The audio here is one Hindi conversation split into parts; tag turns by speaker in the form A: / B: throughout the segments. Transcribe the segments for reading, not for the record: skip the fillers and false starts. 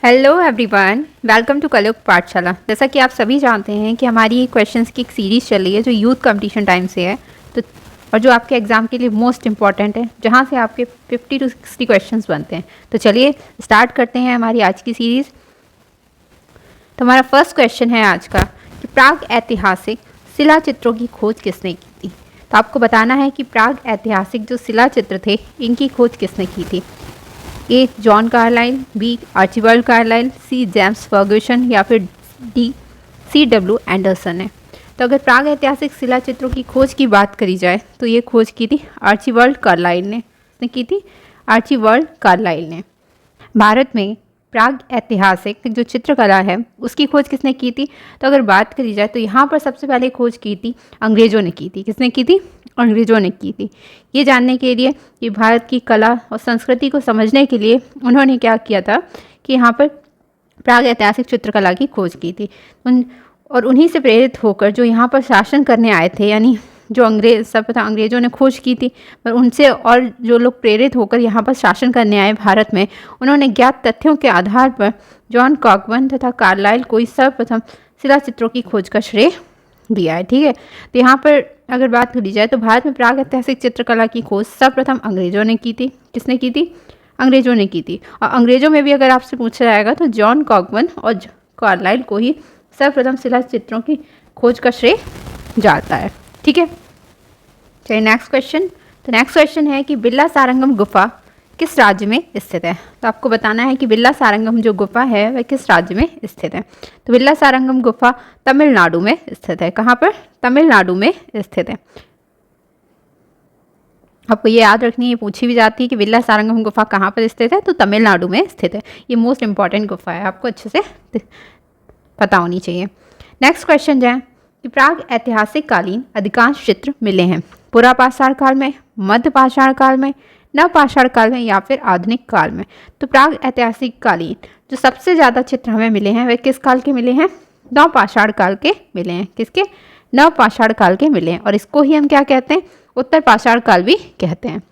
A: हेलो एवरीवन, वेलकम टू कलयुग पाठशाला। जैसा कि आप सभी जानते हैं कि हमारी क्वेश्चंस की एक सीरीज़ चल रही है जो यूथ कंपटीशन टाइम से है तो और जो आपके एग्ज़ाम के लिए मोस्ट इम्पॉर्टेंट है, जहां से आपके 50 to 60 क्वेश्चंस बनते हैं। तो चलिए स्टार्ट करते हैं हमारी आज की सीरीज़। तो हमारा फर्स्ट क्वेश्चन है आज का कि प्राग ऐतिहासिक शिला चित्रों की खोज किसने की थी। तो आपको बताना है कि प्राग ऐतिहासिक जो शिला चित्र थे इनकी खोज किसने की थी। A John Carlyle, B Archibald Carlyle, C James Fergusson या फिर डी C.W. एंडरसन है। तो अगर प्राग ऐतिहासिक शिला चित्रों की खोज की बात करी जाए तो ये खोज की थी आर्चिबाल्ड कार्लाइल ने की थी आर्चिबाल्ड कार्लाइल ने। भारत में प्राग ऐतिहासिक जो चित्रकला है उसकी खोज किसने की थी। तो अगर बात करी जाए तो यहाँ पर सबसे पहले खोज की थी अंग्रेज़ों ने की थी। किसने की थी? अंग्रेज़ों ने की थी। ये जानने के लिए कि भारत की कला और संस्कृति को समझने के लिए उन्होंने क्या किया था कि यहाँ पर प्राग ऐतिहासिक चित्रकला की खोज की थी। उन्हीं से प्रेरित होकर जो यहाँ पर शासन करने आए थे, यानी जो अंग्रेज सर्वप्रथम अंग्रेज़ों ने खोज की थी, पर उनसे और जो लोग प्रेरित होकर यहाँ पर शासन करने आए भारत में, उन्होंने ज्ञात तथ्यों के आधार पर जॉन कॉकबर्न तथा कार्लाइल को ही सर्वप्रथम शिला चित्रों की खोज का श्रेय दिया है। ठीक है, तो यहाँ पर अगर बात करी जाए तो भारत में प्राग ऐतिहासिक चित्रकला की खोज सर्वप्रथम अंग्रेज़ों ने की थी। किसने की थी? अंग्रेज़ों ने की थी। और अंग्रेज़ों में भी अगर आपसे पूछा जाएगा तो जॉन कॉकबर्न और कार्लाइल को ही सर्वप्रथम शिला चित्रों की खोज का श्रेय जाता है। ठीक है, चलिए नेक्स्ट क्वेश्चन। तो नेक्स्ट क्वेश्चन है कि बिरला सारंगम गुफा किस राज्य में स्थित है। तो आपको बताना है कि बिरला सारंगम जो गुफा है वह किस राज्य में स्थित है। तो बिरला सारंगम गुफा तमिलनाडु में स्थित है। कहाँ पर? तमिलनाडु में स्थित है। आपको ये याद रखनी है, पूछी भी जाती है कि बिरला सारंगम गुफा कहाँ पर स्थित है, तो तमिलनाडु में स्थित है। ये मोस्ट इंपॉर्टेंट गुफा है, आपको अच्छे से पता होनी चाहिए। नेक्स्ट क्वेश्चन जो है कि प्राग ऐतिहासिक कालीन अधिकांश चित्र मिले हैं पुरापाषाण काल में, मध्य पाषाण काल में, नवपाषाण काल में या फिर आधुनिक काल में। तो प्राग ऐतिहासिक कालीन जो सबसे ज़्यादा चित्र हमें मिले हैं वह किस काल के मिले हैं? नवपाषाण काल के मिले हैं। किसके? नवपाषाण काल के मिले हैं। और इसको ही हम क्या कहते हैं? उत्तर पाषाण काल भी कहते हैं।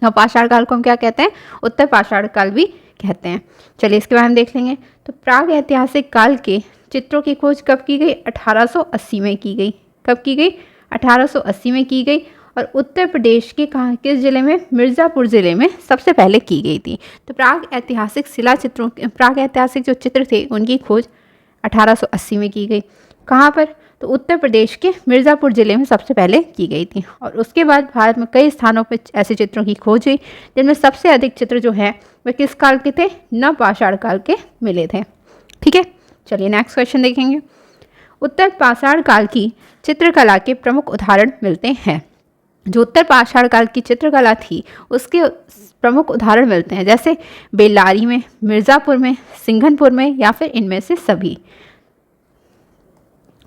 A: नवपाषाण काल को हम क्या कहते हैं? उत्तर पाषाण काल भी कहते हैं। चलिए इसके बारे में देख लेंगे। तो प्राग ऐतिहासिक काल के चित्रों की खोज कब की गई? 1880 में की गई। कब की गई? 1880 में की गई। और उत्तर प्रदेश के कहाँ, किस जिले में? मिर्ज़ापुर ज़िले में सबसे पहले की गई थी। तो प्राग ऐतिहासिक शिला चित्रों, प्राग ऐतिहासिक जो चित्र थे उनकी खोज 1880 में की गई। कहाँ पर? तो उत्तर प्रदेश के मिर्ज़ापुर ज़िले में सबसे पहले की गई थी। और उसके बाद भारत में कई स्थानों पर ऐसे चित्रों की खोज हुई, जिनमें सबसे अधिक चित्र जो है वह किस काल के थे? नवपाषाण काल के मिले थे। ठीक है, चलिए नेक्स्ट क्वेश्चन देखेंगे। उत्तर पाषाण काल की चित्रकला के प्रमुख उदाहरण मिलते हैं। जो उत्तर पाषाण काल की चित्रकला थी उसके प्रमुख उदाहरण मिलते हैं, जैसे बेल्लारी में, मिर्ज़ापुर में, सिंघनपुर में या फिर इनमें से सभी।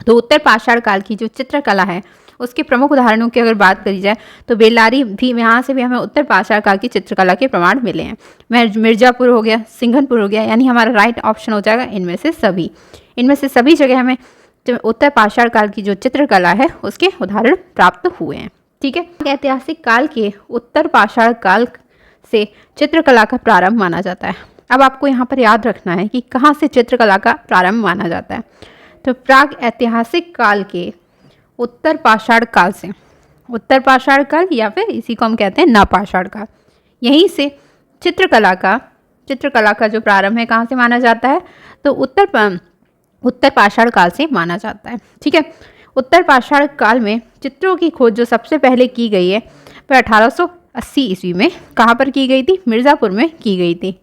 A: तो उत्तर पाषाण काल की जो चित्रकला है उसके प्रमुख उदाहरणों की अगर बात करी जाए तो बेल्लारी भी, यहाँ से भी हमें उत्तर पाषाण काल की चित्रकला के प्रमाण मिले हैं। मिर्ज़ापुर हो गया, सिंघनपुर हो गया, यानी हमारा राइट ऑप्शन हो जाएगा इनमें से सभी। इनमें से सभी जगह हमें उत्तर पाषाण काल की जो चित्रकला है उसके उदाहरण प्राप्त हुए हैं। ठीक है, ऐतिहासिक काल के उत्तर पाषाण काल से चित्रकला का प्रारंभ माना जाता है। अब आपको यहाँ पर याद रखना है कि कहाँ से चित्रकला का प्रारंभ माना जाता है। तो प्राग ऐतिहासिक काल के उत्तर पाषाण काल से, उत्तर पाषाण काल या फिर इसी को हम कहते हैं नवपाषाण काल, यहीं से चित्रकला का जो प्रारंभ है कहाँ से माना जाता है? तो उत्तर पाषाण काल से माना जाता है। ठीक है, उत्तर पाषाण काल में चित्रों की खोज जो सबसे पहले की गई है वह 1880 ईस्वी में कहाँ पर की गई थी? मिर्ज़ापुर में की गई थी।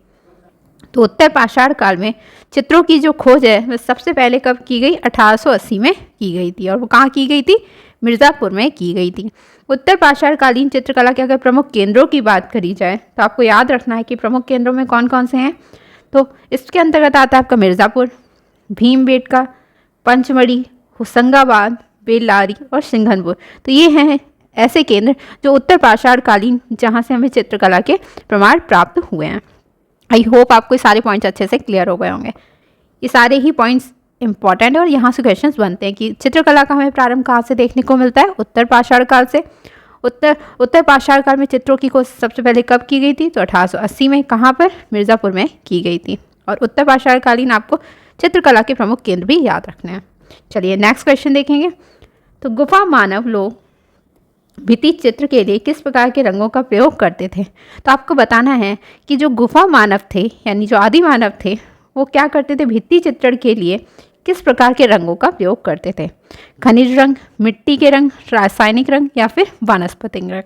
A: तो उत्तर पाषाण काल में चित्रों की जो खोज है वह सबसे पहले कब की गई? 1880 में की गई थी। और वो कहाँ की गई थी? मिर्ज़ापुर में की गई थी। उत्तर पाषाण कालीन चित्रकला के अगर प्रमुख केंद्रों की बात करी जाए तो आपको याद रखना है कि प्रमुख केंद्रों में कौन कौन से हैं। तो इसके अंतर्गत आता है आपका मिर्ज़ापुर, भीमबेटका, पंचमढ़ी, होशंगाबाद, बेल्लारी और सिंघनपुर। तो ये हैं ऐसे केंद्र जो उत्तर पाषाण कालीन जहाँ से हमें चित्रकला के प्रमाण प्राप्त हुए हैं। आई होप आपको ये सारे पॉइंट्स अच्छे से क्लियर हो गए होंगे। ये सारे ही पॉइंट्स इंपॉर्टेंट है और यहाँ से क्वेश्चंस बनते हैं कि चित्रकला का हमें प्रारंभ कहाँ से देखने को मिलता है? उत्तर पाषाण काल से। उत्तर पाषाण काल में चित्रों की खोज सबसे पहले कब की गई थी? तो 1880 में। कहाँ पर? मिर्ज़ापुर में की गई थी। और उत्तर पाषाणकालीन आपको चित्रकला के प्रमुख केंद्र भी याद रखने हैं। चलिए नेक्स्ट क्वेश्चन देखेंगे। तो गुफा मानव लोग भित्ति चित्र के लिए किस प्रकार के रंगों का प्रयोग करते थे? तो आपको बताना है कि जो गुफा मानव थे यानी जो आदि मानव थे वो क्या करते थे, भित्ति चित्रण के लिए किस प्रकार के रंगों का प्रयोग करते थे? खनिज रंग, मिट्टी के रंग, रासायनिक रंग या फिर वानस्पतिक रंग?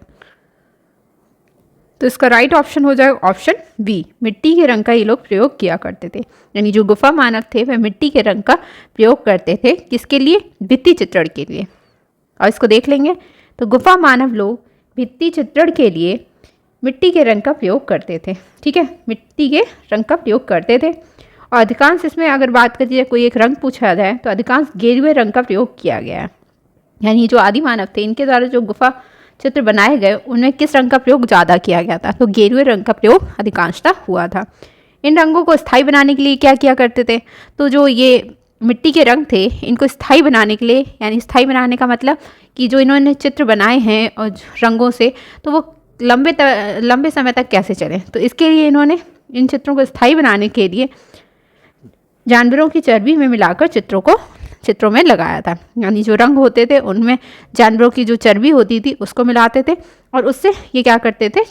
A: तो इसका राइट ऑप्शन हो जाएगा ऑप्शन बी, मिट्टी के रंग का ये लोग प्रयोग किया करते थे। यानी जो गुफा मानव थे वह मिट्टी के रंग का प्रयोग करते थे, किसके लिए? भित्ति चित्रण के लिए। और इसको देख लेंगे। तो गुफा मानव लोग भित्ति चित्रण के लिए मिट्टी के रंग का प्रयोग करते थे। ठीक है, मिट्टी के रंग का प्रयोग करते थे। और अधिकांश इसमें अगर बात करिए कोई एक रंग पूछा जाए तो अधिकांश गेरुए रंग का प्रयोग किया गया है। यानी जो आदि मानव थे इनके द्वारा जो गुफा चित्र बनाए गए उनमें किस रंग का प्रयोग ज़्यादा किया गया था? तो गेरुए रंग का प्रयोग अधिकांशतः हुआ था। इन रंगों को स्थायी बनाने के लिए क्या किया करते थे? तो जो ये मिट्टी के रंग थे इनको स्थायी बनाने के लिए, यानी स्थायी बनाने का मतलब कि जो इन्होंने चित्र बनाए हैं और रंगों से तो वो लंबे समय तक कैसे चले, तो इसके लिए इन्होंने इन चित्रों को स्थायी बनाने के लिए जानवरों की चर्बी में मिलाकर चित्रों में लगाया था। यानी जो रंग होते थे उनमें जानवरों की जो चर्बी होती थी उसको मिलाते थे और उससे ये क्या करते थे,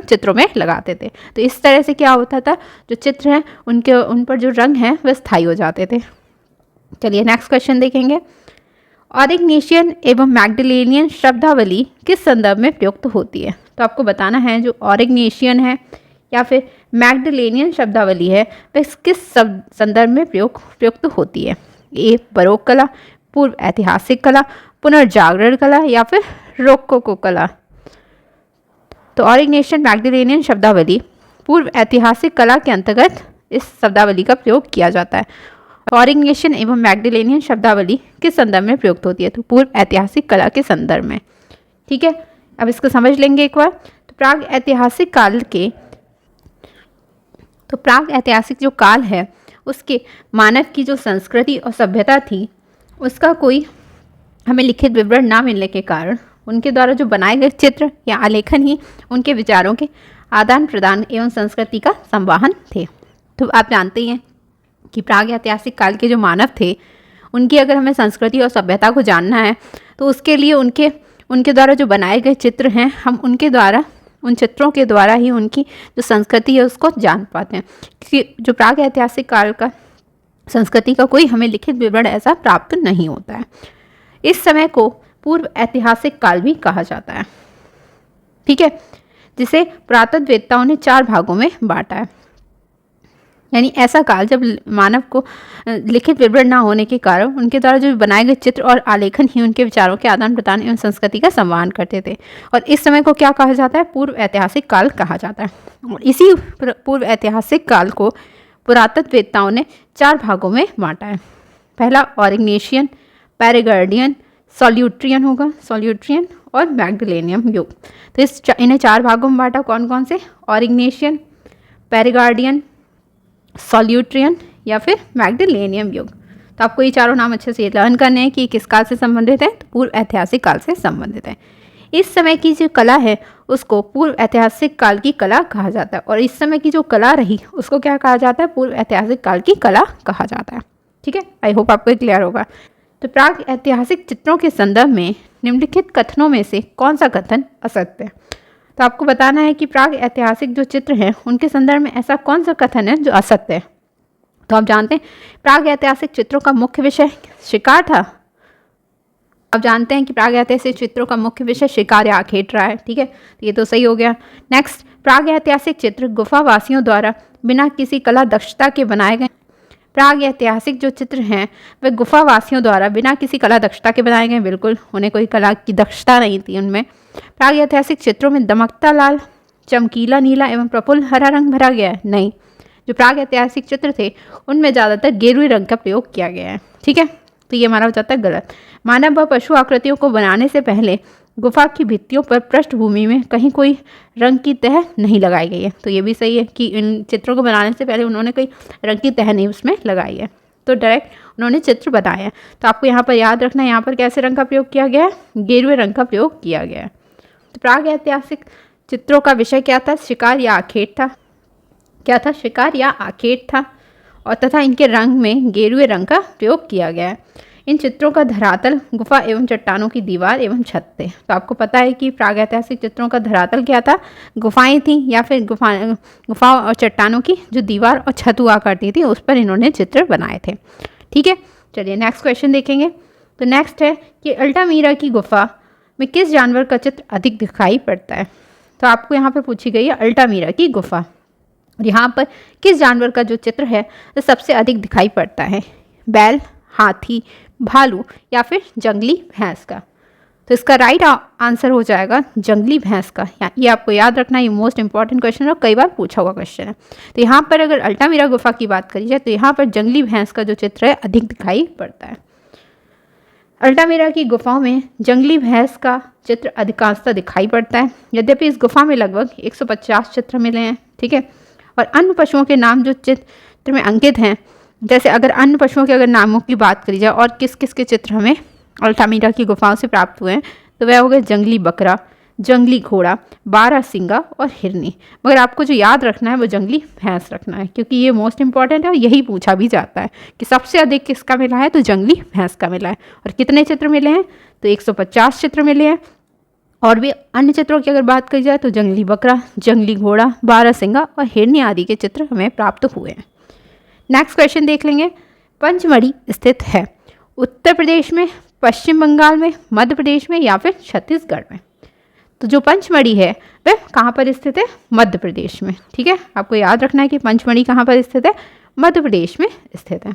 A: चित्रों में लगाते थे। तो इस तरह से क्या होता था, जो चित्र हैं उन पर जो रंग हैं वह स्थायी हो जाते थे। चलिए नेक्स्ट क्वेश्चन देखेंगे। ऑरिग्नेशियन एवं मैग्डलेनियन शब्दावली किस संदर्भ में प्रयुक्त होती है? तो आपको बताना है जो ऑरिग्नेशियन है या फिर मैग्डलेनियन शब्दावली है वह किस संदर्भ में प्रयुक्त होती है? ए बरोक कला, पूर्व ऐतिहासिक कला, पुनर्जागरण कला या फिर रोकोको कला? तो ऑरिग्नेशियन मैग्डलेनियन शब्दावली पूर्व ऐतिहासिक कला के अंतर्गत इस शब्दावली का प्रयोग किया जाता है। ऑरिग्नेशियन एवं मैग्डलेनियन शब्दावली किस संदर्भ में प्रयुक्त होती है? तो पूर्व ऐतिहासिक कला के संदर्भ में। ठीक है, अब इसको समझ लेंगे एक बार। तो प्राग ऐतिहासिक जो काल है उसके मानव की जो संस्कृति और सभ्यता थी उसका कोई हमें लिखित विवरण ना मिलने के कारण उनके द्वारा जो बनाए गए चित्र या आलेखन ही उनके विचारों के आदान प्रदान एवं संस्कृति का संवाहन थे। तो आप जानते ही हैं कि प्राग ऐतिहासिक काल के जो मानव थे उनकी अगर हमें संस्कृति और सभ्यता को जानना है तो उसके लिए उनके द्वारा जो बनाए गए चित्र हैं हम उन चित्रों के द्वारा ही उनकी जो संस्कृति है उसको जान पाते हैं। क्योंकि जो प्राग ऐतिहासिक काल का संस्कृति का कोई हमें लिखित विवरण ऐसा प्राप्त नहीं होता है। इस समय को पूर्व ऐतिहासिक काल भी कहा जाता है। ठीक है, जिसे पुरातत्ववेत्ताओं ने 4 भागों में बांटा है। यानी ऐसा काल जब मानव को लिखित विवरण ना होने के कारण उनके द्वारा जो बनाए गए चित्र और आलेखन ही उनके विचारों के आदान प्रदान एवं संस्कृति का संवहन करते थे। और इस समय को क्या कहा जाता है? पूर्व ऐतिहासिक काल कहा जाता है। और इसी पूर्व ऐतिहासिक काल को पुरातत्ववेत्ताओं ने 4 भागों में बांटा है। पहला ऑरिग्नेशियन, पैरेगार्डियन, सॉल्यूट्रियन और मैग्डलेनियन युग। तो इन्हें 4 भागों में बांटा। कौन कौन से? ऑरिग्नेशियन, पैरेगार्डियन, सॉल्यूट्रियन या फिर मैग्डलेनियन युग। तो आपको ये चारों नाम अच्छे से लर्न करने हैं कि किस काल से संबंधित है? तो पूर्व ऐतिहासिक काल से संबंधित है। इस समय की जो कला है उसको पूर्व ऐतिहासिक काल की कला कहा जाता है और इस समय की जो कला रही उसको क्या कहा जाता है? पूर्व ऐतिहासिक काल की कला कहा जाता है। ठीक है, आई होप आपको क्लियर होगा। तो प्राग ऐतिहासिक चित्रों के संदर्भ में निम्नलिखित कथनों में से कौन सा कथन असत्य है? तो आपको बताना है कि प्राग ऐतिहासिक जो चित्र हैं उनके संदर्भ में ऐसा कौन सा कथन है जो असत्य है। तो आप जानते हैं प्राग ऐतिहासिक चित्रों का मुख्य विषय शिकार था। अब जानते हैं कि प्राग ऐतिहासिक चित्रों का मुख्य विषय शिकार या आखेट रहा है। ठीक है, ये तो सही हो गया। नेक्स्ट, प्राग ऐतिहासिक चित्र गुफावासियों द्वारा बिना किसी कला दक्षता के बनाए गए। प्राग ऐतिहासिक जो चित्र हैं वे गुफावासियों द्वारा बिना किसी कला दक्षता के बनाए गए। बिल्कुल, उन्हें कोई कला की दक्षता नहीं थी उनमें। प्राग ऐतिहासिक चित्रों में दमकता लाल, चमकीला नीला एवं प्रफुल्ल हरा रंग भरा गया है? नहीं। जो प्राग ऐतिहासिक चित्र थे उनमें ज़्यादातर गेरुए रंग का प्रयोग किया गया है। ठीक है, तो ये माना जाता है गलत। मानव व पशु आकृतियों को बनाने से पहले गुफा की भित्तियों पर पृष्ठभूमि में कहीं कोई रंग की तह नहीं लगाई गई है। तो ये भी सही है कि इन चित्रों को बनाने से पहले उन्होंने कोई रंग की तह नहीं उसमें लगाई है, तो डायरेक्ट उन्होंने चित्र बनाए हैं। तो आपको यहाँ पर याद रखना है यहाँ पर कैसे रंग का प्रयोग किया गया है? गेरुए रंग का प्रयोग किया गया है। तो प्राग ऐतिहासिक चित्रों का विषय क्या था? शिकार या आखेट था। क्या था? शिकार या आखेट था। और तथा इनके रंग में गेरुए रंग का प्रयोग किया गया है। इन चित्रों का धरातल गुफा एवं चट्टानों की दीवार एवं छत थे। तो आपको पता है कि प्रागैतिहासिक चित्रों का धरातल क्या था, गुफाएं थी या फिर गुफा और चट्टानों की जो दीवार और छत हुआ करती थी उस पर इन्होंने चित्र बनाए थे। ठीक है, चलिए नेक्स्ट क्वेश्चन देखेंगे। तो नेक्स्ट है कि अल्टामीरा की गुफा में किस जानवर का चित्र अधिक दिखाई पड़ता है। तो आपको यहाँ पर पूछी गई है अल्टामीरा की गुफा और यहाँ पर किस जानवर का जो चित्र है वो सबसे अधिक दिखाई पड़ता है, बैल, हाथी, भालू या फिर जंगली भैंस का। तो इसका राइट आंसर हो जाएगा जंगली भैंस का। ये आपको याद रखना, ये मोस्ट इंपॉर्टेंट क्वेश्चन है और कई बार पूछा हुआ क्वेश्चन है। तो यहाँ पर अगर अल्टामीरा गुफा की बात करी जाए तो यहाँ पर जंगली भैंस का जो चित्र है अधिक दिखाई पड़ता है। अल्टामीरा की गुफाओं में जंगली भैंस का चित्र अधिकांशतः दिखाई पड़ता है। यद्यपि इस गुफा में लगभग 150 चित्र मिले हैं। ठीक है, और अन्य पशुओं के नाम जो चित्र में अंकित हैं, जैसे अगर अन्य पशुओं के अगर नामों की बात करी जाए और किस किस के चित्र हमें अल्टामीरा की गुफाओं से प्राप्त हुए हैं तो वह हो गए जंगली बकरा, जंगली घोड़ा, बारहसिंगा और हिरनी। मगर आपको जो याद रखना है वो जंगली भैंस रखना है, क्योंकि ये मोस्ट इंपॉर्टेंट है और यही पूछा भी जाता है कि सबसे अधिक किसका मिला है, तो जंगली भैंस का मिला है। और कितने चित्र मिले हैं, तो 150 चित्र मिले हैं। और भी अन्य चित्रों की अगर बात करी जाए तो जंगली बकरा, जंगली घोड़ा, बारहसिंगा और हिरनी आदि के चित्र हमें प्राप्त हुए हैं। नेक्स्ट क्वेश्चन देख लेंगे। पंचमढ़ी स्थित है उत्तर प्रदेश में, पश्चिम बंगाल में, मध्य प्रदेश में या फिर छत्तीसगढ़ में। तो जो पंचमढ़ी है वह कहाँ पर स्थित है, मध्य प्रदेश में। ठीक है, आपको याद रखना है कि पंचमढ़ी कहाँ पर स्थित है, मध्य प्रदेश में स्थित है।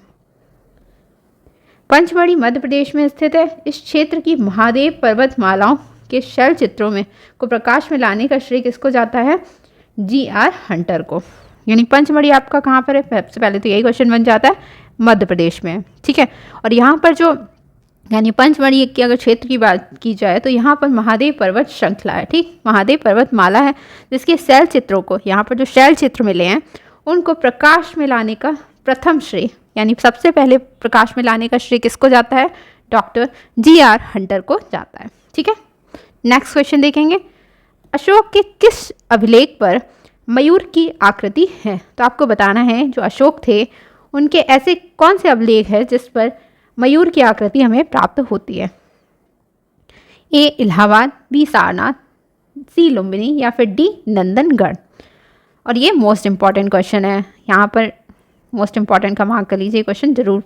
A: पंचमढ़ी मध्य प्रदेश में स्थित है। इस क्षेत्र की महादेव पर्वतमालाओं के शैल चित्रों में को प्रकाश में लाने का श्रेय किसको जाता है, G.R. हंटर को। यानी पंचमढ़ी आपका कहाँ पर है, सबसे पहले तो यही क्वेश्चन बन जाता है, मध्य प्रदेश में। ठीक है, और यहाँ पर जो यानी पंचमढ़ी की अगर क्षेत्र की बात की जाए तो यहाँ पर महादेव पर्वत श्रृंखला है। ठीक, महादेव पर्वतमाला है जिसके शैल चित्रों को, यहाँ पर जो शैल चित्र मिले हैं उनको प्रकाश में लाने का प्रथम श्रेय यानी सबसे पहले प्रकाश में लाने का श्रेय किसको जाता है, डॉक्टर G.R. हंटर को जाता है। ठीक है, नेक्स्ट क्वेश्चन देखेंगे। अशोक के किस अभिलेख पर मयूर की आकृति है। तो आपको बताना है जो अशोक थे उनके ऐसे कौन से अभिलेख है जिस पर मयूर की आकृति हमें प्राप्त होती है। ए इलाहाबाद, बी सारनाथ, सी लुम्बिनी या फिर डी नंदनगढ़। और ये मोस्ट इंपॉर्टेंट क्वेश्चन है, यहाँ पर मोस्ट इंपॉर्टेंट का मार्क कर लीजिए, क्वेश्चन जरूर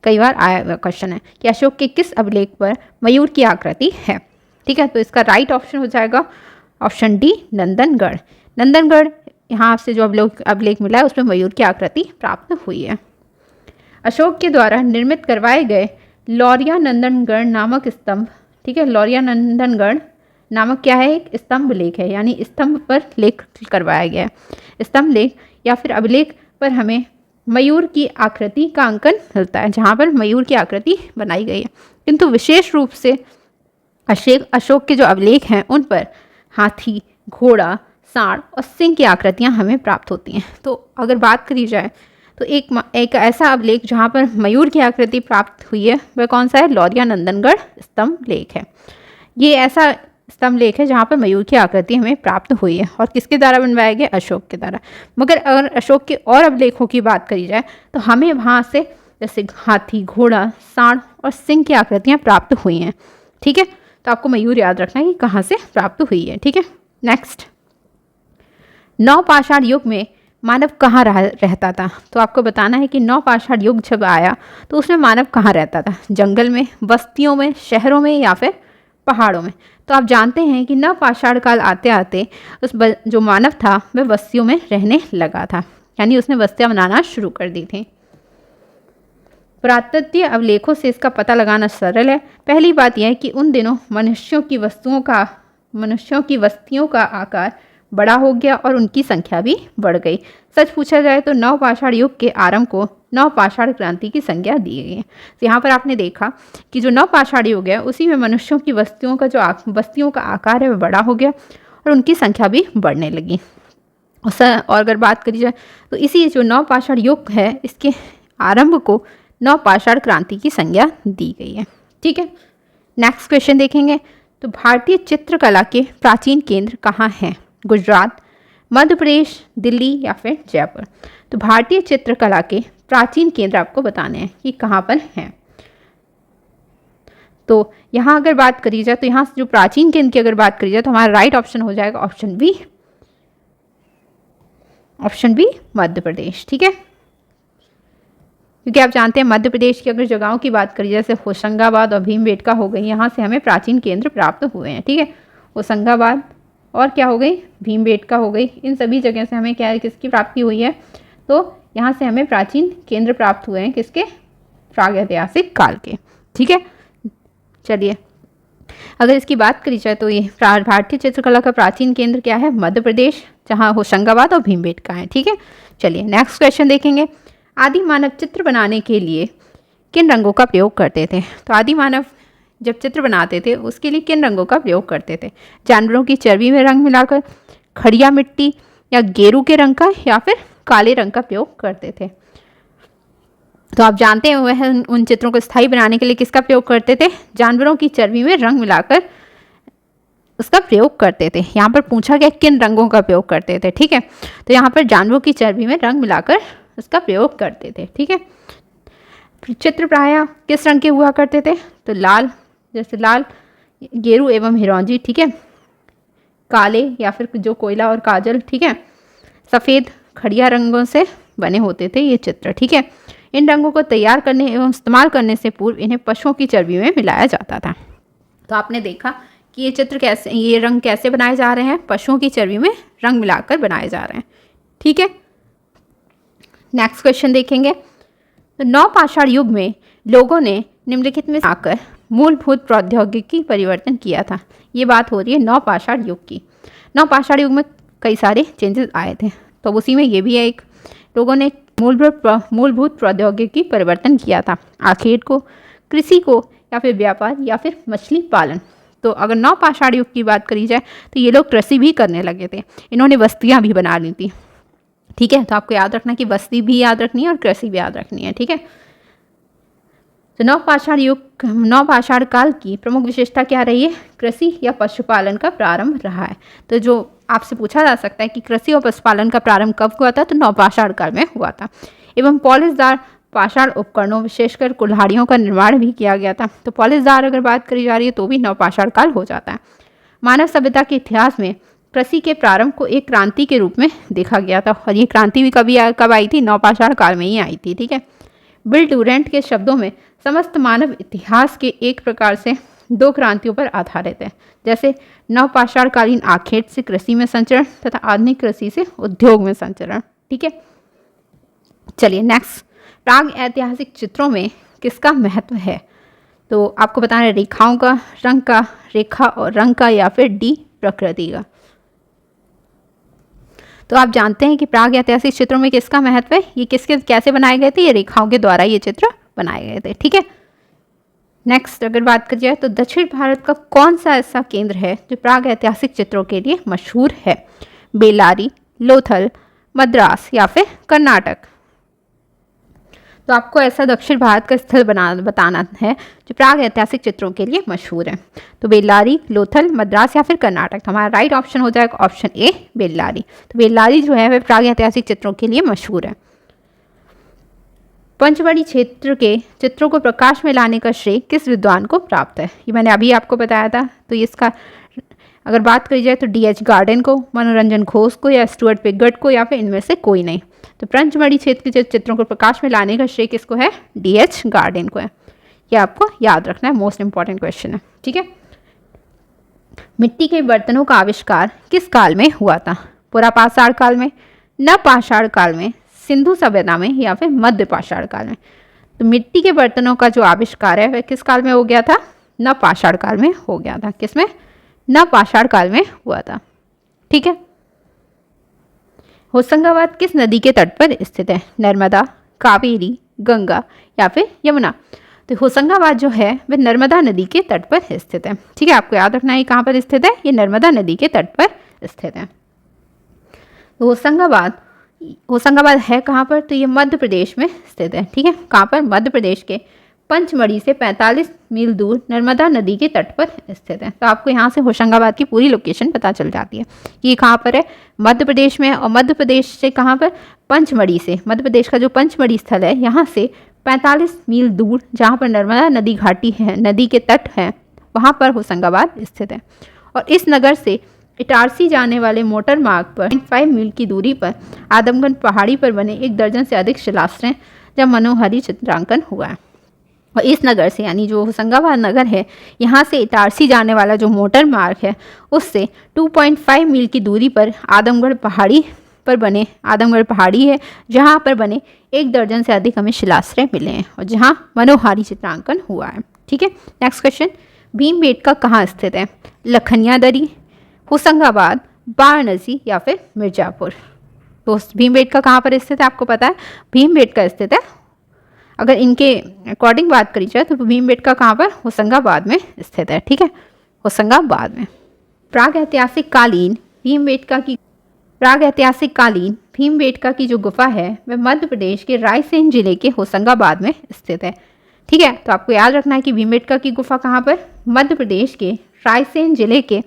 A: कई बार आया हुआ क्वेश्चन है कि अशोक के किस अभिलेख पर मयूर की आकृति है। ठीक है, तो इसका राइट ऑप्शन हो जाएगा ऑप्शन डी नंदनगढ़। नंदनगढ़ यहाँ से जो अभिलेख मिला है उसमें मयूर की आकृति प्राप्त हुई है। अशोक के द्वारा निर्मित करवाए गए लौरिया नंदनगढ़ नामक स्तंभ, ठीक है, लौरिया नंदनगढ़ नामक क्या है, एक स्तंभ लेख है, यानी स्तंभ पर लेख करवाया गया है। स्तंभ लेख या फिर अभिलेख पर हमें मयूर की आकृति का अंकन मिलता है, जहाँ पर मयूर की आकृति बनाई गई है। किंतु विशेष रूप से अशोक के जो अभिलेख हैं उन पर हाथी, घोड़ा, सांड और सिंह की आकृतियाँ हमें प्राप्त होती हैं। तो अगर बात करी जाए तो एक ऐसा अभिलेख जहाँ पर मयूर की आकृति प्राप्त हुई है वह कौन सा है, लौरिया नंदनगढ़ स्तंभ लेख है। ये ऐसा स्तंभ लेख है जहाँ पर मयूर की आकृति हमें प्राप्त हुई है और किसके द्वारा बनवाया गया, अशोक के द्वारा। मगर अगर अशोक के और अभिलेखों की बात करी जाए तो हमें वहाँ से जैसे हाथी, घोड़ा, सांड और सिंह की आकृतियाँ प्राप्त हुई हैं। ठीक है, तो आपको मयूर याद रखना है कि कहाँ से प्राप्त हुई है। ठीक है, नेक्स्ट, नवपाषाण युग में मानव कहाँ रहता था। तो आपको बताना है कि नवपाषाण युग जब आया तो उसमें मानव कहाँ रहता था, जंगल में, बस्तियों में, शहरों में या फिर पहाड़ों में। तो आप जानते हैं कि नवपाषाण काल आते आते जो मानव था वह बस्तियों में रहने लगा था, यानी उसने बस्तियाँ बनाना शुरू कर दी थी। पुरातत्वीय अभिलेखों से इसका पता लगाना सरल है। पहली बात यह है कि उन दिनों मनुष्यों की बस्तियों का आकार बड़ा हो गया और उनकी संख्या भी बढ़ गई। सच पूछा जाए तो नवपाषाण युग के आरंभ को नवपाषाण क्रांति की संज्ञा दी गई है। तो यहाँ पर आपने देखा कि जो नवपाषाण युग है उसी में मनुष्यों की बस्तियों का आकार है वह बड़ा हो गया और उनकी संख्या भी बढ़ने लगी। और अगर बात करी जाए तो इसी जो नवपाषाण युग है इसके आरंभ को नवपाषाण क्रांति की संज्ञा दी गई है। ठीक है, नेक्स्ट क्वेश्चन देखेंगे। तो भारतीय चित्रकला के प्राचीन केंद्र कहाँ हैं, गुजरात, मध्य प्रदेश, दिल्ली या फिर जयपुर। तो भारतीय चित्रकला के प्राचीन केंद्र आपको बताने हैं कि कहाँ पर हैं। तो यहाँ अगर बात करी जाए तो यहाँ से जो प्राचीन केंद्र की अगर बात करी जाए तो हमारा राइट ऑप्शन हो जाएगा ऑप्शन बी मध्य प्रदेश। ठीक है, क्योंकि आप जानते हैं मध्य प्रदेश की अगर जगहों की बात करी जैसे होशंगाबाद और भीमबेटका हो गई, यहाँ से हमें प्राचीन केंद्र प्राप्त हुए हैं। ठीक है, होशंगाबाद और क्या हो गई, भीमबेटका हो गई, इन सभी जगह से हमें क्या है, किसकी प्राप्ति हुई है, तो यहाँ से हमें प्राचीन केंद्र प्राप्त हुए हैं, किसके, प्रागैतिहासिक काल के। ठीक है, चलिए अगर इसकी बात करी जाए तो ये भारतीय चित्रकला का प्राचीन केंद्र क्या है, मध्य प्रदेश, जहाँ होशंगाबाद और भीमबेटका है। ठीक है, चलिए नेक्स्ट क्वेश्चन देखेंगे। आदि मानव चित्र बनाने के लिए किन रंगों का प्रयोग करते थे? तो आदि मानव जब चित्र बनाते थे उसके लिए किन रंगों का प्रयोग करते थे? जानवरों की चर्बी में रंग मिलाकर, खड़िया मिट्टी या गेरू के रंग का, या फिर काले रंग का प्रयोग करते थे? तो आप जानते हैं वह उन चित्रों को स्थायी बनाने के लिए किसका प्रयोग करते थे? जानवरों की चर्बी में रंग मिलाकर उसका प्रयोग करते थे। यहाँ पर पूछा गया किन रंगों का प्रयोग करते थे। ठीक है, तो यहाँ पर जानवरों की चर्बी में रंग मिलाकर उसका प्रयोग करते थे। ठीक है, चित्र प्रायः किस रंग के हुआ करते थे? तो लाल, जैसे लाल, गेरू एवं हिरौंजी। ठीक है, काले या फिर जो कोयला और काजल। ठीक है, सफ़ेद, खड़िया रंगों से बने होते थे ये चित्र। ठीक है, इन रंगों को तैयार करने एवं इस्तेमाल करने से पूर्व इन्हें पशुओं की चर्बी में मिलाया जाता था। तो आपने देखा कि ये चित्र कैसे, ये रंग कैसे बनाए जा रहे हैं, पशुओं की चर्बी में रंग मिलाकर बनाए जा रहे हैं। ठीक है, नेक्स्ट क्वेश्चन देखेंगे। तो नवपाषाण युग में लोगों ने निम्नलिखित में आकर मूलभूत प्रौद्योगिकी परिवर्तन किया था। ये बात हो रही है नवपाषाण युग की। नवपाषाण युग में कई सारे चेंजेस आए थे, तो उसी में ये भी है एक, लोगों ने मूलभूत प्रौद्योगिकी परिवर्तन किया था। आखेट को, कृषि को, या फिर व्यापार, या फिर मछली पालन। तो अगर नवपाषाण युग की बात करी जाए तो ये लोग कृषि भी करने लगे थे, इन्होंने बस्तियां भी बना ली थी। ठीक है, तो आपको याद रखना कि बस्ती भी याद रखनी है और कृषि भी याद रखनी है। ठीक है, तो नवपाषाण काल की प्रमुख विशेषता क्या रही है? कृषि या पशुपालन का प्रारंभ रहा है। तो जो आपसे पूछा जा सकता है कि कृषि और पशुपालन का प्रारंभ कब हुआ था, तो नवपाषाण काल में हुआ था। एवं पॉलिशदार पाषाण उपकरणों, विशेषकर कुल्हाड़ियों का निर्माण भी किया गया था। तो पॉलिशदार अगर बात करी जा रही है तो भी नवपाषाण काल हो जाता है। मानव सभ्यता के इतिहास में कृषि के प्रारंभ को एक क्रांति के रूप में देखा गया था, और ये क्रांति भी कब आई थी? नवपाषाण काल में ही आई थी। ठीक है, बिल डुरेंट के शब्दों में समस्त मानव इतिहास के एक प्रकार से दो क्रांतियों पर आधारित है, जैसे नवपाषाणकालीन आखेट से कृषि में संचरण तथा आधुनिक कृषि से उद्योग में संचरण। ठीक है, चलिए नेक्स्ट, प्राग ऐतिहासिक चित्रों में किसका महत्व है? तो आपको बताना है रेखाओं का, रंग का, रेखा और रंग का, या फिर डी प्रकृति का। तो आप जानते हैं कि प्राग ऐतिहासिक चित्रों में किसका महत्व है, ये किसके कैसे बनाए गए थे? ये रेखाओं के द्वारा ये चित्र बनाए गए थे। ठीक है, नेक्स्ट अगर बात की जाए तो दक्षिण भारत का कौन सा ऐसा केंद्र है जो प्राग ऐतिहासिक चित्रों के लिए मशहूर है? बेल्लारी, लोथल, मद्रास, या फिर कर्नाटक। तो आपको ऐसा दक्षिण भारत का स्थल बताना है जो प्राग ऐतिहासिक चित्रों के लिए मशहूर है। तो बेल्लारी, लोथल, मद्रास, या फिर कर्नाटक। तो हमारा राइट ऑप्शन हो जाएगा ऑप्शन ए बेल्लारी। तो बेल्लारी जो है वह प्राग ऐतिहासिक चित्रों के लिए मशहूर है। पंचमढ़ी क्षेत्र के चित्रों को प्रकाश में लाने का श्रेय किस विद्वान को प्राप्त है? ये मैंने अभी आपको बताया था। तो इसका अगर बात करी जाए तो डी.एच. गार्डन को, मनोरंजन घोष को, या स्टुअर्ट पिगट को, या फिर इनमें से कोई नहीं। तो पंचमढ़ी क्षेत्र के चित्रों को प्रकाश में लाने का श्रेय किसको है? डी.एच. गार्डन को है। यह आपको याद रखना है, मोस्ट इंपॉर्टेंट क्वेश्चन है। ठीक है, मिट्टी के बर्तनों का आविष्कार किस काल में हुआ था? पुरापाषाण काल में, नवपाषाण काल में, सिंधु सभ्यता में, या फिर मध्य पाषाण काल में। तो मिट्टी के बर्तनों का जो आविष्कार है वह किस काल में हो गया था? नवपाषाण काल में हो गया था। किसमें? नवपाषाण काल में हुआ था। ठीक है, होशंगाबाद किस नदी के तट पर स्थित है? नर्मदा, कावेरी, गंगा, या फिर यमुना। तो होशंगाबाद जो है वह नर्मदा नदी के तट पर स्थित है। ठीक है, आपको याद रखना है कहाँ पर स्थित है, ये नर्मदा नदी के तट पर स्थित है। तो होशंगाबाद है कहाँ पर? तो ये मध्य प्रदेश में स्थित है। ठीक है, कहाँ पर? मध्य प्रदेश के पंचमढ़ी से 45 मील दूर नर्मदा नदी के तट पर स्थित है। तो आपको यहाँ से होशंगाबाद की पूरी लोकेशन पता चल जाती है कि ये कहाँ पर है, मध्य प्रदेश में है। और मध्य प्रदेश से कहाँ पर, पंचमढ़ी से, मध्य प्रदेश का जो पंचमढ़ी स्थल है यहाँ से 45 मील दूर जहाँ पर नर्मदा नदी घाटी है, नदी के तट हैं, वहाँ पर होशंगाबाद स्थित है। और इस नगर से इटारसी जाने वाले मोटर मार्ग पर 5 मील की दूरी पर आदमगढ़ पहाड़ी पर बने 1 दर्जन से अधिक शिलाश्रय जब मनोहारी चित्रांकन हुआ है। और इस नगर से, यानी जो होशंगाबाद नगर है, यहाँ से इटारसी जाने वाला जो मोटर मार्ग है उससे 2.5 मील की दूरी पर आदमगढ़ पहाड़ी पर बने, आदमगढ़ पहाड़ी है जहाँ पर बने 1 दर्जन से अधिक हमें शिलाश्रय मिले हैं और जहाँ मनोहारी चित्रांकन हुआ है। ठीक है, नेक्स्ट क्वेश्चन, भीमबेटका कहाँ स्थित है? लखनिया दरी, होशंगाबाद, वाराणसी या फिर मिर्ज़ापुर? तो भीमबेटका कहाँ पर स्थित है? आपको पता है भीमबेटका स्थित है, अगर इनके अकॉर्डिंग बात करी जाए तो भीमबेटका कहाँ पर? होशंगाबाद में स्थित है। ठीक है, होशंगाबाद में। प्राग ऐतिहासिक कालीन भीमबेटका की जो गुफा है वह मध्य प्रदेश के रायसेन जिले के होशंगाबाद में स्थित है। ठीक है, तो आपको याद रखना है कि भीमबेटका की गुफा कहाँ पर? मध्य प्रदेश के रायसेन जिले के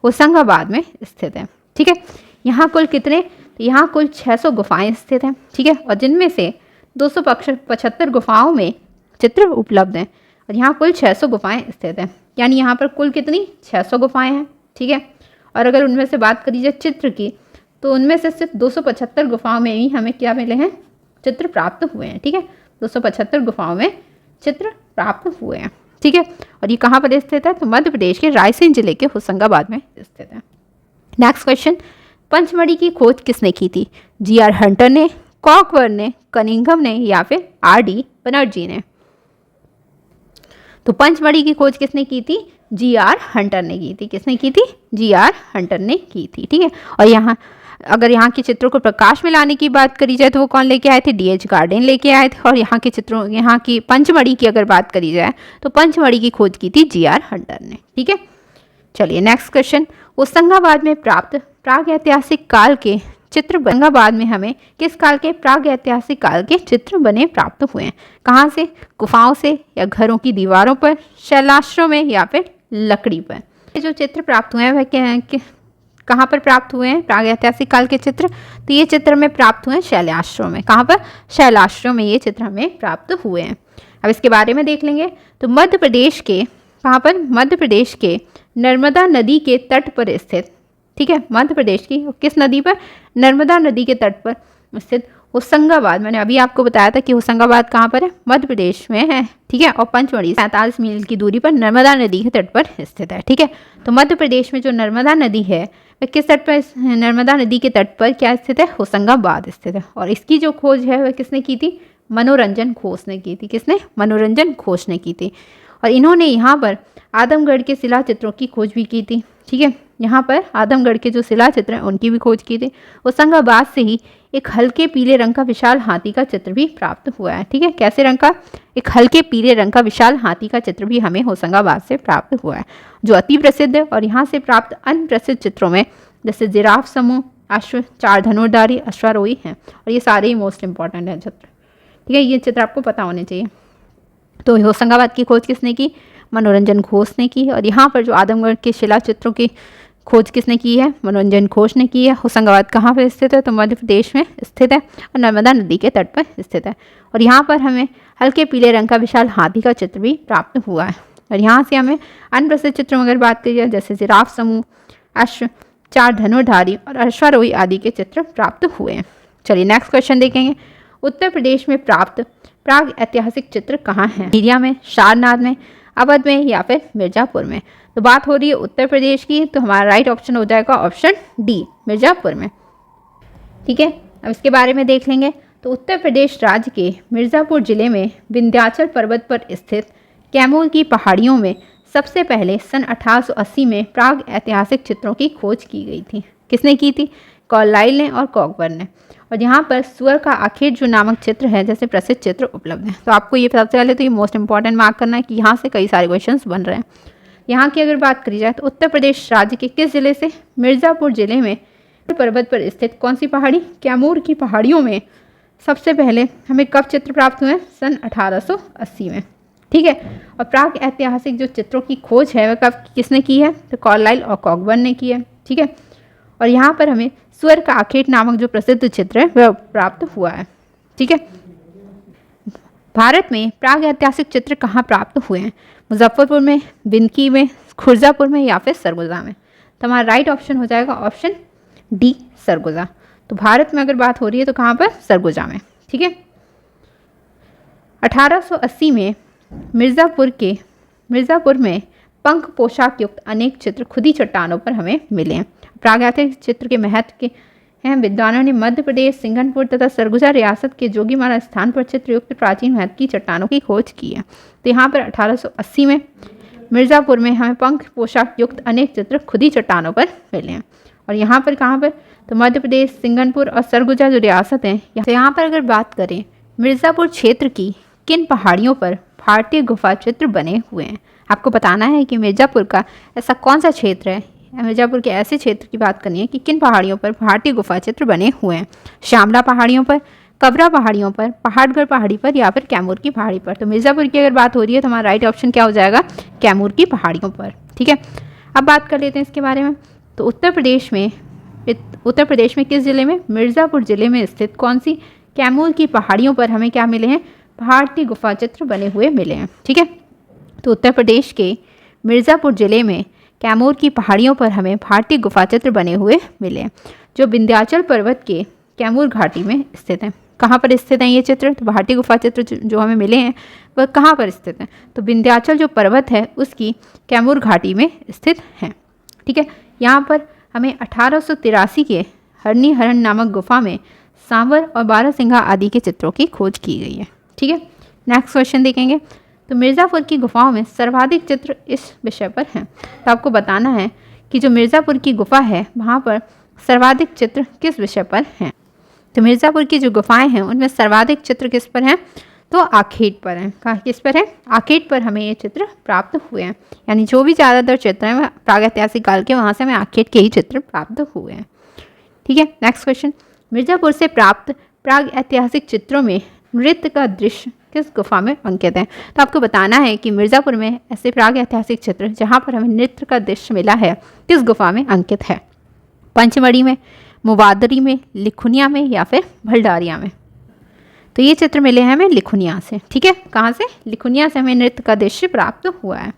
A: होशंगाबाद में स्थित है। ठीक है, यहाँ कुल कितने? तो यहाँ कुल 600 गुफाएं स्थित हैं। ठीक है, और जिनमें से 275 गुफाओं में चित्र उपलब्ध हैं और यहाँ कुल 600 गुफाएं स्थित हैं, यानी यहाँ पर कुल कितनी? 600 गुफाएं हैं। ठीक है, और अगर उनमें से बात करी जाए चित्र की, तो उनमें से सिर्फ 275 गुफाओं में ही हमें क्या मिले हैं? चित्र प्राप्त हुए हैं। ठीक है, 275 गुफाओं में चित्र प्राप्त हुए हैं। ठीक है, और ये कहाँ पर स्थित है? तो मध्य प्रदेश के रायसेन जिले के होशंगाबाद में स्थित है। नेक्स्ट क्वेश्चन, पंचमढ़ी की खोज किसने की थी? जी.आर. हंटर ने, कॉकबर्न ने, कनिंघम ने या फिर आर.डी. बनर्जी ने? तो पंचमढ़ी की खोज किसने की थी? जी.आर. हंटर ने की थी। किसने की थी? जी.आर. हंटर ने की थी। ठीक है, और यहाँ अगर यहाँ के चित्रों को प्रकाश में लाने की बात करी जाए तो वो कौन लेके आए थे? D.H. गार्डन लेके आए थे। और यहाँ के चित्रों, यहाँ की पंचमढ़ी की अगर बात करी जाए तो पंचमढ़ी की खोज की थी जी.आर. हंटर ने। ठीक है, चलिए नेक्स्ट क्वेश्चन, होशंगाबाद में प्राप्त प्राग ऐतिहासिक काल के चित्र, होशंगाबाद में हमें किस काल के? प्राग ऐतिहासिक काल के चित्र बने प्राप्त हुए हैं। कहाँ से? गुफाओं से या घरों की दीवारों पर, शैलाश्रयों में या फिर लकड़ी पर? ये जो चित्र प्राप्त हुए हैं वह कहाँ पर प्राप्त हुए हैं? प्राग ऐतिहासिक काल के चित्र, तो ये चित्र में प्राप्त हुए हैं शैलाश्रयों में। कहाँ पर? शैलाश्रयों में ये चित्र हमें प्राप्त हुए हैं। अब इसके बारे में देख लेंगे। तो मध्य प्रदेश के, कहाँ पर? मध्य प्रदेश के नर्मदा नदी के तट पर स्थित, ठीक है, मध्य प्रदेश की किस नदी पर? नर्मदा नदी के तट पर स्थित होशंगाबाद, मैंने अभी आपको बताया था कि होशंगाबाद कहाँ पर है? मध्य प्रदेश में है। ठीक है, और पंचमढ़ी 45 मील की दूरी पर नर्मदा नदी के तट पर स्थित है। ठीक है, तो मध्य प्रदेश में जो नर्मदा नदी है वह किस तट पर? नर्मदा नदी के तट पर क्या स्थित है? होशंगाबाद स्थित है। और इसकी जो खोज है वह किसने की थी? मनोरंजन घोष ने की थी। किसने? मनोरंजन घोष ने की थी। और इन्होंने यहाँ पर आदमगढ़ के शिला चित्रों की खोज भी की थी। ठीक है, यहाँ पर आदमगढ़ के जो शिला चित्र हैं उनकी भी खोज की थी। होशंगाबाद से ही एक हल्के पीले रंग का विशाल हाथी का चित्र भी प्राप्त हुआ है। ठीक है, कैसे रंग का? एक हल्के पीले रंग का विशाल हाथी का चित्र भी हमें होशंगाबाद से प्राप्त हुआ है, जो अति प्रसिद्ध है। और यहाँ से प्राप्त अन्य प्रसिद्ध चित्रों में जैसे जिराफ समूह, अश्व, 4 धनुर्धारी, अश्वारोही हैं, और ये सारे ही मोस्ट इंपॉर्टेंट हैं चित्र। ठीक है, ये चित्र आपको पता होने चाहिए। तो होशंगाबाद की खोज किसने की? मनोरंजन घोष ने की। और यहाँ पर जो आदमगढ़ के शिला चित्रों की खोज किसने की है? मनोरंजन घोष ने की है। होशंगाबाद कहाँ पर स्थित है? तो मध्य प्रदेश में स्थित है और नर्मदा नदी के तट पर स्थित है। और यहाँ पर हमें हल्के पीले रंग का विशाल हाथी का चित्र भी प्राप्त हुआ है। और यहाँ से हमें अन्य प्रसिद्ध चित्रों में अगर बात करी जाए जैसे जिराफ समूह, अश्व, 4 धनुर्धारी और अश्वारोही आदि के चित्र प्राप्त हुए हैं। चलिए नेक्स्ट क्वेश्चन देखेंगे। उत्तर प्रदेश में प्राप्त प्राग ऐतिहासिक चित्र कहाँ हैं? इंडिया में, सारनाथ में, अवध में या फिर मिर्ज़ापुर में? तो बात हो रही है उत्तर प्रदेश की, तो हमारा राइट ऑप्शन हो जाएगा ऑप्शन डी, मिर्ज़ापुर में। ठीक है, अब इसके बारे में देख लेंगे। तो उत्तर प्रदेश राज्य के मिर्ज़ापुर जिले में विंध्याचल पर्वत पर स्थित कैमूर की पहाड़ियों में सबसे पहले सन 1880 में प्राग ऐतिहासिक चित्रों की खोज की गई थी। किसने की थी? कार्लाइल ने और कॉकबर्न ने। और यहाँ पर सुअर का आखिर जो नामक चित्र है जैसे प्रसिद्ध चित्र उपलब्ध है। तो आपको ये सबसे पहले तो ये मोस्ट इंपॉर्टेंट मार्क करना है कि यहाँ से कई सारे क्वेश्चंस बन रहे हैं। यहाँ की अगर बात करी जाए तो उत्तर प्रदेश राज्य के किस जिले से? मिर्ज़ापुर जिले में पर्वत पर स्थित कौन सी पहाड़ी? कैमूर की पहाड़ियों में सबसे पहले हमें कब चित्र प्राप्त हुए? सन 1880 में। ठीक है। और प्राग ऐतिहासिक जो चित्रों की खोज है वह कब किसने की है? तो कार्लाइल और कॉकबर्न ने की है। ठीक है। और यहाँ पर हमें सुअर का आखेट नामक जो प्रसिद्ध चित्र है वह प्राप्त हुआ है। ठीक है। भारत में प्राग ऐतिहासिक चित्र कहाँ प्राप्त हुए हैं? मुजफ्फरपुर में, बिंदकी में, खुर्जापुर में या फिर सरगुजा में? तो हमारा राइट ऑप्शन हो जाएगा ऑप्शन डी, सरगुजा। तो भारत में अगर बात हो रही है तो कहाँ पर? सरगुजा में। ठीक है। 1880 में मिर्ज़ापुर में पंख पोशाक युक्त अनेक चित्र खुदी चट्टानों पर हमें मिले हैं। प्रागैतिहासिक चित्र के महत्व के हैं विद्वानों ने मध्य प्रदेश, सिंघनपुर तथा सरगुजा रियासत के जोगीमारा स्थान पर चित्रयुक्त प्राचीन महत्व की चट्टानों की खोज की है। तो यहाँ पर 1880 में मिर्ज़ापुर में हमें पंख पोशाक युक्त अनेक चित्र खुदी चट्टानों पर मिले हैं। और यहाँ पर कहाँ पर? तो मध्य प्रदेश, सिंघनपुर और सरगुजा जो रियासत हैं, तो यहाँ पर अगर बात करें मिर्ज़ापुर क्षेत्र की किन पहाड़ियों पर भारतीय गुफा चित्र बने हुए हैं? आपको बताना है कि मिर्ज़ापुर का ऐसा कौन सा क्षेत्र है, मिर्ज़ापुर के ऐसे क्षेत्र की बात करनी है कि किन पहाड़ियों पर भारतीय गुफा चित्र बने हुए हैं। श्यामला पहाड़ियों पर, कबरा पहाड़ियों पर, पहाड़गढ़ पहाड़ी पर या फिर कैमूर की पहाड़ी पर? तो मिर्ज़ापुर की अगर बात हो रही है तो हमारा राइट ऑप्शन क्या हो जाएगा? कैमूर की पहाड़ियों पर। ठीक है। अब बात कर लेते हैं इसके बारे में। तो उत्तर प्रदेश में किस जिले में? मिर्ज़ापुर जिले में स्थित कौन सी कैमूर की पहाड़ियों पर हमें क्या मिले हैं? भारतीय गुफा चित्र बने हुए मिले हैं। ठीक है। तो उत्तर प्रदेश के मिर्ज़ापुर जिले में कैमूर की पहाड़ियों पर हमें भारतीय गुफा चित्र बने हुए मिले हैं, जो विंध्याचल पर्वत के कैमूर घाटी में स्थित हैं। कहाँ पर स्थित हैं ये चित्र? तो भारतीय गुफा चित्र जो हमें मिले हैं वह कहाँ पर स्थित हैं? तो विंध्याचल जो पर्वत है उसकी कैमूर घाटी में स्थित हैं। ठीक है। यहाँ पर हमें 1883 के हरनी हरण नामक गुफा में सांवर और बारहसिंघा आदि के चित्रों की खोज की गई है। ठीक है। नेक्स्ट क्वेश्चन देखेंगे। तो मिर्ज़ापुर की गुफाओं में सर्वाधिक चित्र इस विषय पर हैं। तो आपको बताना है कि जो मिर्ज़ापुर की गुफा है वहाँ पर सर्वाधिक चित्र किस विषय पर हैं। तो मिर्ज़ापुर की जो गुफाएं हैं उनमें सर्वाधिक चित्र किस पर हैं? तो आखेट पर हैं। कहाँ किस पर है? आखेट पर हमें ये चित्र प्राप्त हुए हैं। यानी जो भी ज़्यादातर चित्र हैं वह प्रागैतिहासिक काल के, वहाँ से हमें आखेट के ही चित्र प्राप्त हुए हैं। ठीक है। Next question. मिर्ज़ापुर से प्राप्त प्राग ऐतिहासिक चित्रों में नृत्य का दृश्य किस गुफा में अंकित है? तो आपको बताना है कि मिर्ज़ापुर में ऐसे प्राग ऐतिहासिक चित्र जहाँ पर हमें नृत्य का दृश्य मिला है किस गुफा में अंकित है? पंचमढ़ी में, मुबादरी में, लिखुनिया में या फिर भलडारिया में? तो ये चित्र मिले हैं हमें लिखुनिया से। ठीक है। कहाँ से? लिखुनिया से हमें नृत्य का दृश्य प्राप्त हुआ है।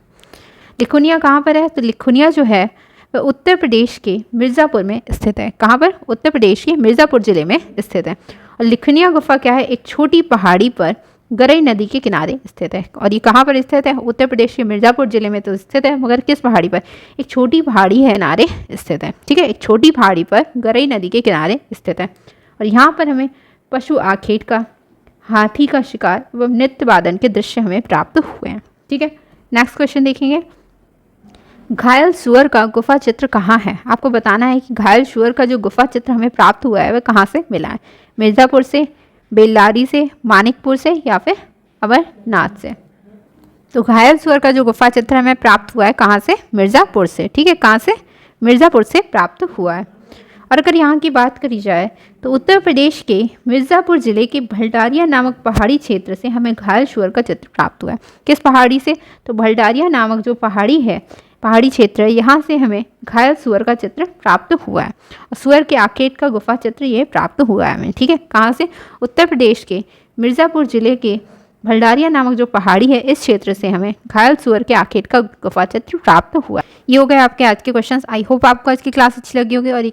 A: लिखुनिया कहाँ पर है? तो लिखुनिया जो है वह उत्तर प्रदेश के मिर्ज़ापुर में स्थित है। कहाँ पर? उत्तर प्रदेश के मिर्ज़ापुर जिले में स्थित है। और लिखुनिया गुफा क्या है? एक छोटी पहाड़ी पर गरई नदी के किनारे स्थित है। और ये कहाँ पर स्थित है? उत्तर प्रदेश के मिर्ज़ापुर जिले में तो स्थित है, मगर किस पहाड़ी पर? एक छोटी पहाड़ी है किनारे स्थित है। ठीक है। एक छोटी पहाड़ी पर गरई नदी के किनारे स्थित है। और यहाँ पर हमें पशु आखेट का, हाथी का शिकार व नृत्य वादन के दृश्य हमें प्राप्त हुए हैं। ठीक है। नेक्स्ट क्वेश्चन देखेंगे। घायल सुअर का गुफा चित्र कहाँ है? आपको बताना है कि घायल सुअर का जो गुफा चित्र हमें प्राप्त हुआ है वह कहाँ से मिला है? मिर्ज़ापुर से, बेल्लारी से, मानिकपुर से या फिर अमरनाथ से? तो घायल सुअर का जो गुफा चित्र हमें प्राप्त हुआ है कहाँ से? मिर्ज़ापुर से। ठीक है। कहाँ से? मिर्ज़ापुर से प्राप्त हुआ है। और अगर यहाँ की बात करी जाए तो उत्तर प्रदेश के मिर्ज़ापुर जिले के भलडारिया नामक पहाड़ी क्षेत्र से हमें घायल सुअर का चित्र प्राप्त हुआ है। किस पहाड़ी से? तो भलडारिया नामक जो पहाड़ी है, पहाड़ी क्षेत्र है, यहाँ से हमें घायल सुअर का चित्र प्राप्त हुआ है। और सुअर के आखेट का गुफा चित्र ये प्राप्त हुआ है हमें। ठीक है। कहाँ से? उत्तर प्रदेश के मिर्ज़ापुर जिले के भलडारिया नामक जो पहाड़ी है इस क्षेत्र से हमें घायल सुअर के आखेट का गुफा चित्र प्राप्त हुआ। ये हो गए आपके आज के क्वेश्चंस। आई होप आपको आज की क्लास अच्छी लगी होगी और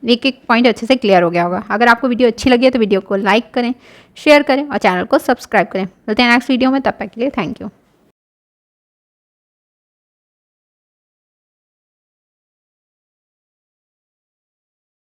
A: एक एक पॉइंट अच्छे से क्लियर हो गया होगा। अगर आपको वीडियो अच्छी लगी है तो वीडियो को लाइक करें, शेयर करें और चैनल को सब्सक्राइब करें। मिलते हैं नेक्स्ट वीडियो में, तब तक के लिए थैंक यू।